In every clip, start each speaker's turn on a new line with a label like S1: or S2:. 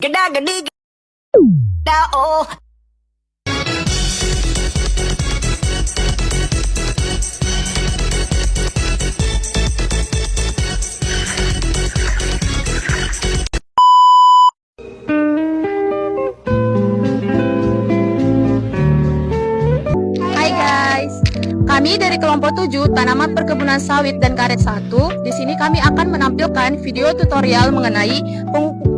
S1: Geda gedi geda oh.
S2: Hai guys, kami dari kelompok 7 Tanaman Perkebunan Sawit dan Karet 1. Di sini kami akan menampilkan video tutorial mengenai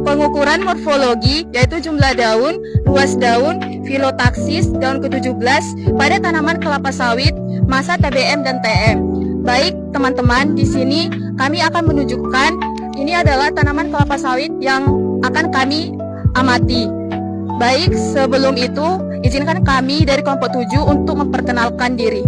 S2: pengukuran morfologi, yaitu jumlah daun, luas daun, filotaksis daun ke-17 pada tanaman kelapa sawit masa TBM dan TM. Baik teman-teman, di sini kami akan menunjukkan ini adalah tanaman kelapa sawit yang akan kami amati. Baik, sebelum itu izinkan kami dari kelompok 7 untuk memperkenalkan diri.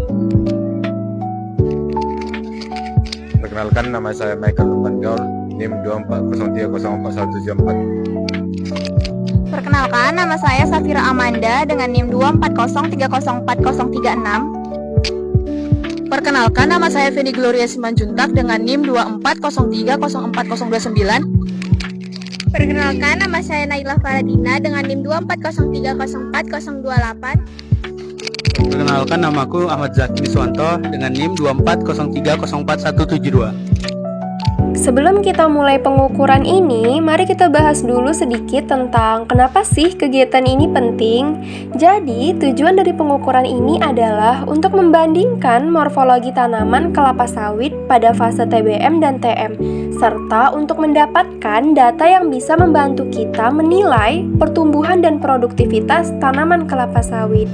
S3: Perkenalkan, nama saya Michael Lukman Gaul, NIM 2403041474.
S2: Perkenalkan, nama saya Safira Amanda dengan NIM 240304039. Perkenalkan, nama saya Feni Gloria Simanjuntak dengan NIM 240304029. Perkenalkan, nama saya Naila Faradina dengan NIM 240304028.
S4: Perkenalkan, namaku Ahmad Zaki Niswanto dengan NIM 240304172.
S5: Sebelum kita mulai pengukuran ini, mari kita bahas dulu sedikit tentang kenapa sih kegiatan ini penting. Jadi, tujuan dari pengukuran ini adalah untuk membandingkan morfologi tanaman kelapa sawit pada fase TBM dan TM, serta untuk mendapatkan data yang bisa membantu kita menilai pertumbuhan dan produktivitas tanaman kelapa sawit.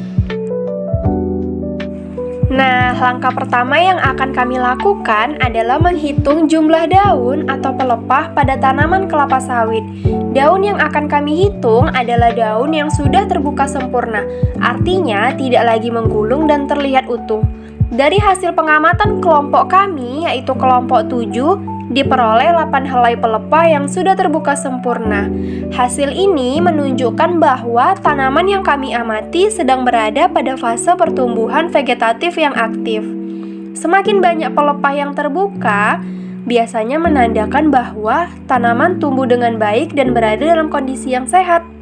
S5: Nah, langkah pertama yang akan kami lakukan adalah menghitung jumlah daun atau pelepah pada tanaman kelapa sawit. Daun yang akan kami hitung adalah daun yang sudah terbuka sempurna, artinya tidak lagi menggulung dan terlihat utuh. Dari hasil pengamatan kelompok kami, yaitu kelompok 7, diperoleh 8 helai pelepah yang sudah terbuka sempurna. Hasil ini menunjukkan bahwa tanaman yang kami amati sedang berada pada fase pertumbuhan vegetatif yang aktif. Semakin banyak pelepah yang terbuka, biasanya menandakan bahwa tanaman tumbuh dengan baik dan berada dalam kondisi yang sehat.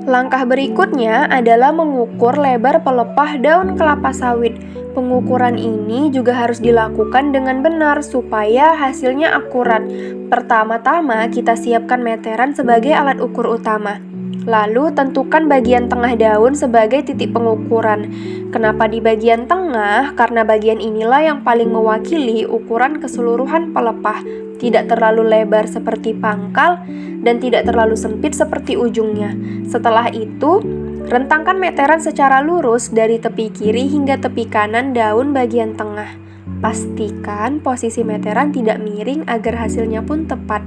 S5: Langkah berikutnya adalah mengukur lebar pelepah daun kelapa sawit. Pengukuran ini juga harus dilakukan dengan benar supaya hasilnya akurat. Pertama-tama kita siapkan meteran sebagai alat ukur utama. Lalu tentukan bagian tengah daun sebagai titik pengukuran. Kenapa di bagian tengah? Karena bagian inilah yang paling mewakili ukuran keseluruhan pelepah. Tidak terlalu lebar seperti pangkal dan tidak terlalu sempit seperti ujungnya. Setelah itu, rentangkan meteran secara lurus dari tepi kiri hingga tepi kanan daun bagian tengah. Pastikan posisi meteran tidak miring agar hasilnya pun tepat.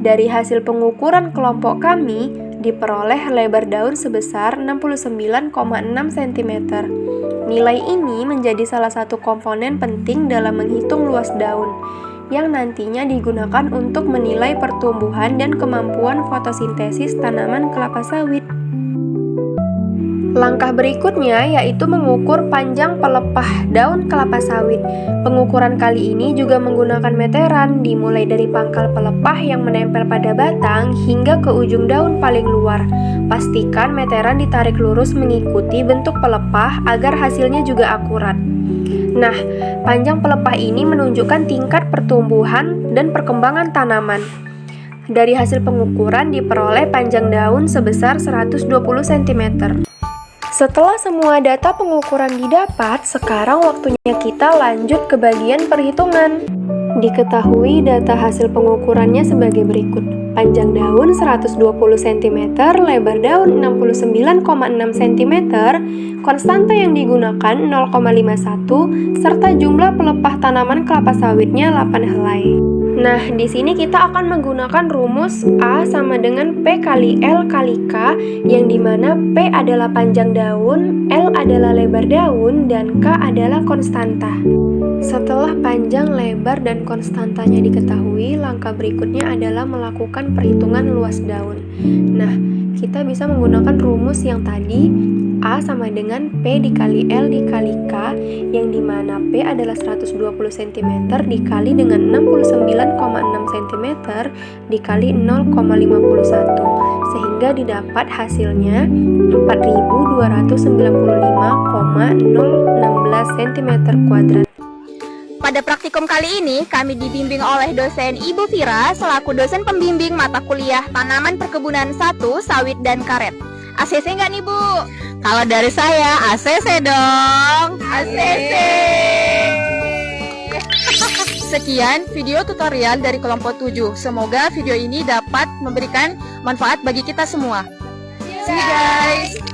S5: Dari hasil pengukuran kelompok kami, diperoleh lebar daun sebesar 69,6 cm. Nilai ini menjadi salah satu komponen penting dalam menghitung luas daun, yang nantinya digunakan untuk menilai pertumbuhan dan kemampuan fotosintesis tanaman kelapa sawit. Langkah berikutnya yaitu mengukur panjang pelepah daun kelapa sawit. Pengukuran kali ini juga menggunakan meteran, dimulai dari pangkal pelepah yang menempel pada batang hingga ke ujung daun paling luar. Pastikan meteran ditarik lurus mengikuti bentuk pelepah agar hasilnya juga akurat. Nah, panjang pelepah ini menunjukkan tingkat pertumbuhan dan perkembangan tanaman. Dari hasil pengukuran diperoleh panjang daun sebesar 120 cm. Setelah semua data pengukuran didapat, sekarang waktunya kita lanjut ke bagian perhitungan. Diketahui data hasil pengukurannya sebagai berikut. Panjang daun 120 cm, lebar daun 69,6 cm, konstanta yang digunakan 0,51, serta jumlah pelepah tanaman kelapa sawitnya 8 helai. Nah, di sini kita akan menggunakan rumus A sama dengan P kali L kali K, yang dimana P adalah panjang daun, L adalah lebar daun, dan K adalah konstanta. Setelah panjang, lebar, dan konstantanya diketahui, langkah berikutnya adalah melakukan perhitungan luas daun. Nah, kita bisa menggunakan rumus yang tadi, A sama dengan P dikali L dikali K, yang dimana P adalah 120 cm dikali dengan 69,6 cm dikali 0,51, sehingga didapat hasilnya 4295,016 cm².
S2: Pada praktikum kali ini, kami dibimbing oleh dosen Ibu Vira selaku dosen pembimbing mata kuliah Tanaman Perkebunan 1, Sawit dan Karet. ACC nggak nih, Bu? Kalau dari saya, ACC dong. ACC. Sekian video tutorial dari kelompok 7. Semoga video ini dapat memberikan manfaat bagi kita semua. See you guys.